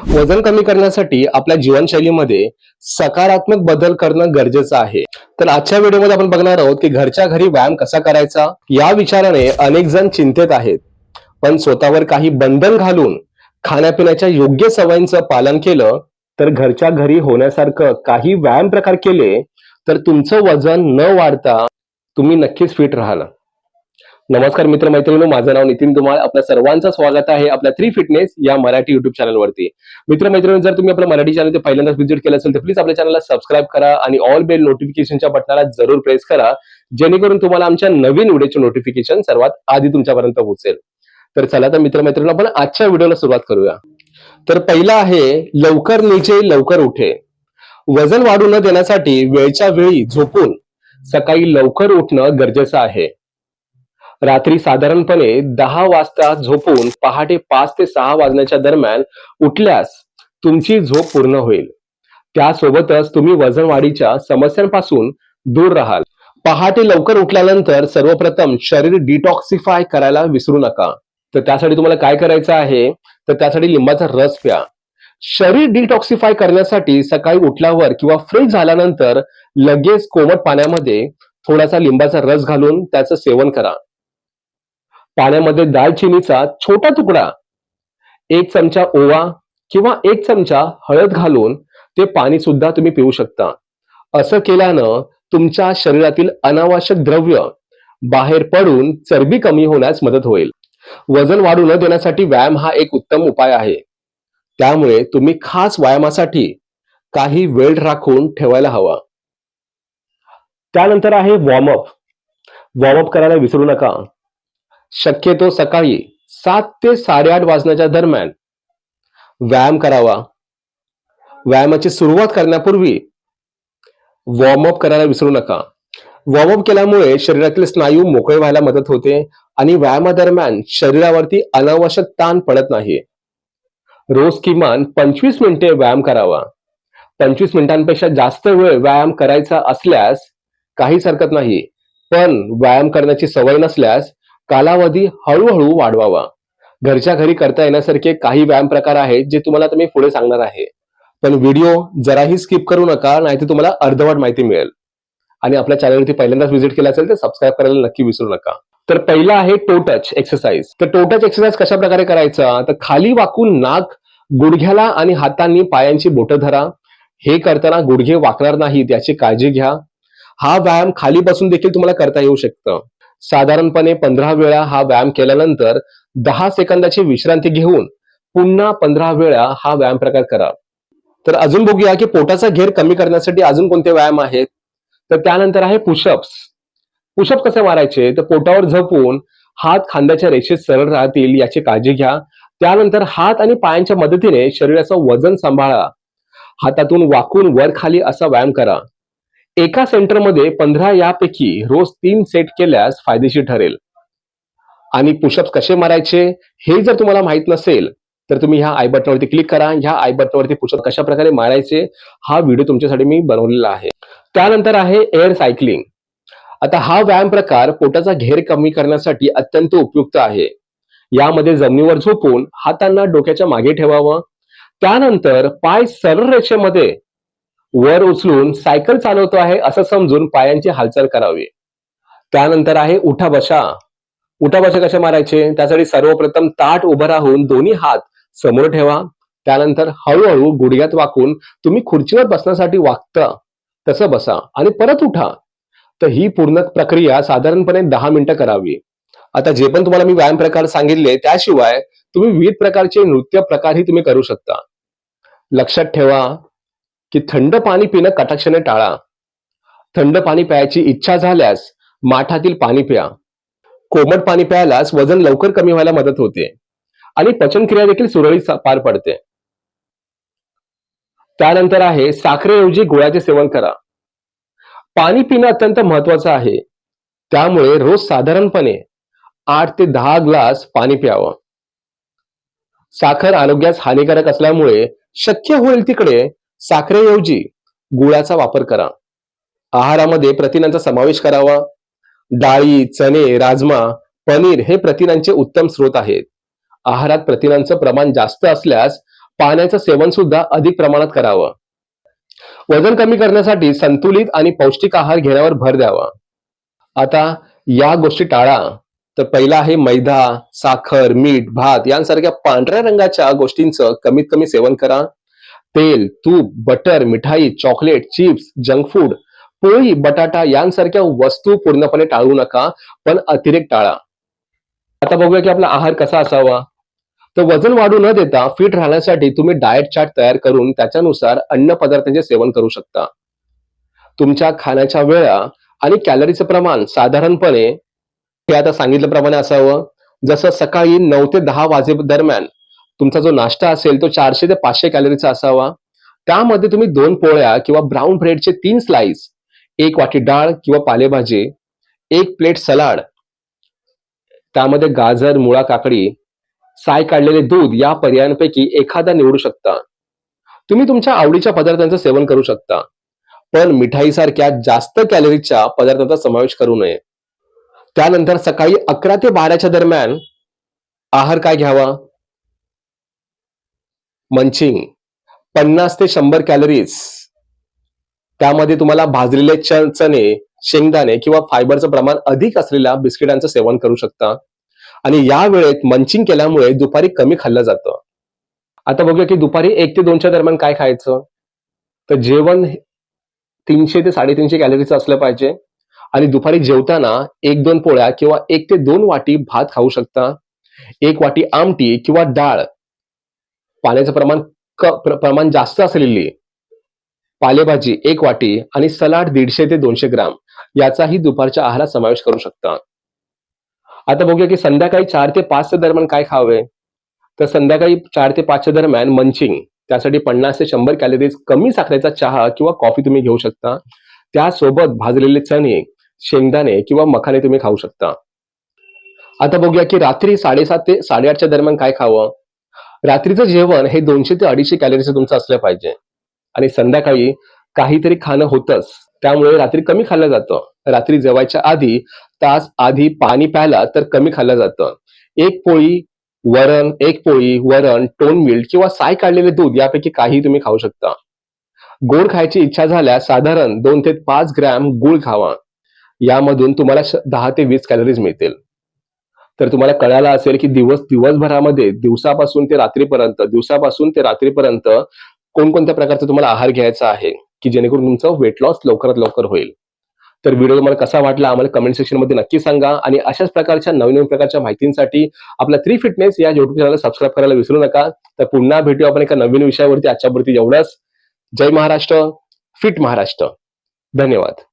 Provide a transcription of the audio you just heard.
वजन कमी करण्यासाठी आपल्या जीवनशैलीमध्ये सकारात्मक बदल करणं गरजेचं आहे. तर आजच्या व्हिडिओमध्ये आपण बघणार आहोत की घरच्या घरी व्यायाम कसा करायचा. या विचाराने अनेक जण चिंतेत आहेत, पण स्वतःवर काही बंधन घालून खाण्यापिण्याच्या योग्य सवयींचं पालन केलं तर घरच्या घरी होण्यासारखं काही व्यायाम प्रकार केले तर तुमचं वजन न वाढता तुम्ही नक्कीच फिट राहाल. नमस्कार मित्रमैत्रिणींनो, माझं नाव नितीन धुमाळ. आपल्या सर्वांचं स्वागत आहे आपल्या 3 फिटनेस या मराठी युट्यूब चॅनलवरती. मित्रमैत्रिणींनो, जर तुम्ही आपलं मराठी चॅनल पहिल्यांदाच व्हिजिट केलं असेल तर प्लीज आपल्या चॅनलला सबस्क्राईब करा आणि ऑल बेल नोटिफिकेशनच्या बटनाला जरूर प्रेस करा, जेणेकरून तुम्हाला आमच्या नवीन व्हिडिओचे नोटिफिकेशन सर्वात आधी तुमच्यापर्यंत पोहोचेल. तर चला तर मित्रमैत्रिणींनो, आपण आजच्या व्हिडिओला सुरुवात करूया. तर पहिला आहे लवकर नीचे लवकर उठे. वजन वाढू न देण्यासाठी वेळच्या वेळी झोपून सकाळी लवकर उठणं गरजेचं आहे. रात्री साधारणपणे 10 वाजता झोपून पहाटे 5 ते 6 वाजण्याच्या दरम्यान उठल्यास तुमची झोप पूर्ण होईल. त्यासोबतच तुम्ही वजन वाढीच्या समस्यांपासून दूर राहाल. पहाटे लवकर उठल्यानंतर सर्वप्रथम शरीर डिटॉक्सिफाय करायला विसरू नका. तर त्यासाठी तुम्हाला काय करायचं आहे, तर त्यासाठी लिंबाचा रस प्या. शरीर डिटॉक्सिफाय करण्यासाठी सकाळी उठल्यावर किंवा फ्रेश झाल्यानंतर लगेच कोमट पाण्यामध्ये थोडासा लिंबाचा रस घालून त्याचं सेवन करा. पाण्यामध्ये दालचिनीचा छोटा तुकडा, 1 चमचा ओवा किंवा 1 चमचा हळद घालून ते पाणी सुद्धा तुम्ही पिऊ शकता. असं केल्यानं तुमच्या शरीरातील अनावश्यक द्रव्य बाहेर पडून चरबी कमी होण्यास मदत होईल. वजन वाढू न देण्यासाठी व्यायाम हा एक उत्तम उपाय आहे. त्यामुळे तुम्ही खास व्यायामासाठी काही वेळ राखून ठेवायला हवा. त्यानंतर आहे वॉर्मअप. वॉर्मअप करायला विसरू नका. शक्यतो सकाळी 7 ते 8:30 वाजण्याच्या दरम्यान व्यायाम करावा. व्यायामाची सुरुवात करण्यापूर्वी वॉर्मअप करायला विसरू नका. वॉर्मअप केल्यामुळे शरीरातील स्नायू मोकळे व्हायला मदत होते आणि व्यायामादरम्यान शरीरावरती अनावश्यक ताण पडत नाही. रोज किमान 25 मिनिटे व्यायाम करावा. 25 मिनिटांपेक्षा जास्त वेळ व्यायाम करायचा असल्यास काहीच हरकत नाही, पण व्यायाम करण्याची सवय नसल्यास कालावधी हळूहळू वाढवावा. घरच्या घरी करता येण्यासारखे काही व्यायाम प्रकार आहेत जे तुम्हाला मी पुढे सांगणार आहे, पण व्हिडिओ जराही स्किप करू नका, नाहीतर तुम्हाला अर्धवट माहिती मिळेल. आणि आपल्या चॅनलवरती पहिल्यांदाच व्हिजिट केला असेल तर सबस्क्राईब करायला नक्की विसरू नका. तर पहिला आहे टो टच एक्सरसाइज. तर टो टच एक्सरसाइज कशा प्रकारे करायचा, तर खाली वाकून नाक, गुडघ्याला आणि हातांनी पायांची बोटं धरा. हे करताना गुडघे वाकणार नाहीत याची काळजी घ्या. हा व्यायाम खाली बसून देखील तुम्हाला करता येऊ शकतं. साधारणपणे 15 वेळा हा व्यायाम केल्यानंतर 10 सेकंदाची विश्रांती घेऊन पुन्हा 15 वेळा हा व्यायाम प्रकार करा. तर अजून बघूया की पोटाचा घेर कमी करण्यासाठी अजून कोणते व्यायाम आहेत. तर त्यानंतर आहे पुशअप्स. पुशअप कसे मारायचे, तर पोटावर झोपून हात खांद्याच्या रेषेत सरळ राहतील याची काळजी घ्या. त्यानंतर हात आणि पायांच्या मदतीने शरीराचं वजन सांभाळा. हातातून वाकून वर खाली असा व्यायाम करा. एका सेंटरमध्ये 15 यापैकी रोज 3 सेट केल्यास फायदेशीर ठरेल. आणि पुशअप्स कसे मारायचे हे जर तुम्हाला माहित नसेल तर तुम्ही ह्या आय बटनवरती क्लिक करा. ह्या आय बटनवरती पुशअप कशा प्रकारे मारायचे हा व्हिडिओ तुमच्यासाठी मी बनवलेला आहे. त्यानंतर आहे एअर सायकलिंग. आता हा व्यायाम प्रकार पोटाचा घेर कमी करण्यासाठी अत्यंत उपयुक्त आहे. यामध्ये जमिनीवर झोपून हातांना डोक्याच्या मागे ठेवावं. त्यानंतर पाय सरळ रेषेमध्ये वर उचलून सायकल चालवतो आहे असं समजून पायांची हालचाल करावी. त्यानंतर आहे उठा बशा. उठा बशा कसे मारायचे, त्यासाठी सर्वप्रथम ताठ उभं राहून दोन्ही हात समोर ठेवा. त्यानंतर हळूहळू गुडघ्यात वाकून तुम्ही खुर्चीवर बसण्यासाठी वागता तसं बसा आणि परत उठा. तर ही पूर्ण प्रक्रिया साधारणपणे 10 मिनिटं करावी. आता जे पण तुम्हाला मी व्यायाम प्रकार सांगितले त्याशिवाय तुम्ही विविध प्रकारचे नृत्य प्रकारही तुम्ही करू शकता. लक्षात ठेवा की थंड पाणी पिणं कटाक्षाने टाळा. थंड पाणी प्यायची इच्छा झाल्यास माठातील पाणी प्या. कोमट पाणी प्यायलाच वजन लवकर कमी व्हायला मदत होते आणि पचनक्रिया देखील सुरळीत पार पडते. त्यानंतर आहे साखरेऐवजी गुळाचे सेवन करा. पाणी पिणं अत्यंत महत्वाचं आहे, त्यामुळे रोज साधारणपणे 8 ते 10 ग्लास पाणी प्यावं. साखर आरोग्यास हानिकारक असल्यामुळे शक्य होईल तिकडे साखरेऐवजी गुळाचा वापर करा. आहारामध्ये प्रथिनांचा समावेश करावा. डाळी, चणे, राजमा, पनीर हे प्रथिनांचे उत्तम स्रोत आहेत. आहारात प्रथिनांचं प्रमाण जास्त असल्यास पाण्याचं सेवन सुद्धा अधिक प्रमाणात करावं. वजन कमी करण्यासाठी संतुलित आणि पौष्टिक आहार घेण्यावर भर द्यावा. आता या गोष्टी टाळा. तर पहिला आहे मैदा, साखर, मीठ, भात यांसारख्या पांढऱ्या रंगाच्या गोष्टींचं कमीत कमी सेवन करा. तेल, तूप, बटर, मिठाई, चॉकलेट, चिप्स, जंक फूड, पोळी, बटाटा यांसारख्या वस्तू पूर्णपणे टाळू नका, पण अतिरेक टाळा. आता बघूया की आपला आहार कसा असावा. तर वजन वाढू न देता फिट राहण्यासाठी तुम्ही डाएट चार्ट तयार करून त्याच्यानुसार अन्न पदार्थांचे सेवन करू शकता. तुमच्या खाण्याच्या वेळा आणि कॅलरीचं प्रमाण साधारणपणे हे आता सांगितल्याप्रमाणे असावं. जसं सकाळी 9 ते 10 वाजे दरम्यान तुमचा जो नाश्ता असेल तो 400 ते 500 कॅलरीचा असावा. त्यामध्ये तुम्ही 2 पोळ्या किंवा ब्राऊन ब्रेडचे 3 स्लाइस, 1 वाटी डाळ किंवा पालेभाजी, 1 प्लेट सलाड, त्यामध्ये गाजर, मुळा, काकडी, साय काढलेले दूध या पर्यायांपैकी एखादा निवडू शकता. तुम्ही तुमच्या आवडीच्या पदार्थांचं सेवन करू शकता, पण मिठाईसारख्या जास्त कॅलरीजच्या पदार्थांचा समावेश करू नये. त्यानंतर सकाळी 11 ते 12च्या दरम्यान आहार काय घ्यावा? मंचिंग 50 ते 100 कॅलरीज. त्यामध्ये तुम्हाला भाजलेले चणे, शेंगदाणे किंवा फायबरचं प्रमाण अधिक असलेल्या बिस्किटांचं सेवन करू शकता. आणि या वेळेत मंचिंग केल्यामुळे दुपारी कमी खाल्लं जातं. आता बघूया की दुपारी 1 ते 2च्या दरम्यान काय खायचं. तर जेवण 300 ते 350 कॅलरीचं असलं पाहिजे. आणि दुपारी जेवताना 1-2 पोळ्या किंवा 1 ते 2 वाटी भात खाऊ शकता. 1 वाटी आमटी किंवा डाळ, पाण्याचं प्रमाण जास्त असलेली पालेभाजी 1 वाटी आणि सलाड 150 ते 200 ग्राम याचाही दुपारच्या आहारात समावेश करू शकता. आता बघूया की संध्याकाळी 4 ते 5च्या दरम्यान काय खावे. तर संध्याकाळी 4 ते 5च्या दरम्यान मंचिंग, त्यासाठी 50 ते 100 कॅलरीज कमी साखरेचा चहा किंवा कॉफी तुम्ही घेऊ शकता. त्यासोबत भाजलेले चणे, शेंगदाणे किंवा मखाने तुम्ही खाऊ शकता. आता बघूया की रात्री 7:30 ते 8:30च्या दरम्यान काय खावं. रात्रीचं जेवण हे 200 ते 250 कॅलरीचं तुमचं असलं पाहिजे. आणि संध्याकाळी काहीतरी खाणं होतंच, त्यामुळे रात्री कमी खाल्लं जातं. रात्री जेवायच्या आधी तास आधी पाणी प्यायला तर कमी खाल्लं जातं. 1 पोळी, वरण, टोन मिल्क किंवा साय काढलेले दूध यापैकी काही तुम्ही खाऊ शकता. गोड खायची इच्छा झाल्यास साधारण 2 ते 5 ग्रॅम गूळ खावा. यामधून तुम्हाला 10 ते 20 कॅलरीज मिळतील. तर तुम्हाला कळालं असेल की दिवसभरामध्ये दिवसापासून ते रात्रीपर्यंत कोणकोणत्या प्रकारचा तुम्हाला आहार घ्यायचा आहे, की जेणेकरून तुमचं वेट लॉस लवकरात लवकर होईल. तर व्हिडिओ तुम्हाला कसा वाटला आम्हाला कमेंट सेक्शन मध्ये नक्की सांगा. आणि अशाच प्रकारच्या नवीन प्रकारच्या माहितींसाठी आपला 3 फिटनेस या युट्यूब चॅनलला सबस्क्राईब करायला विसरू नका. तर पुन्हा भेटूया आपण एका नवीन विषयावरती. आजच्यापुरती एवढंच. जय महाराष्ट्र, फिट महाराष्ट्र. धन्यवाद.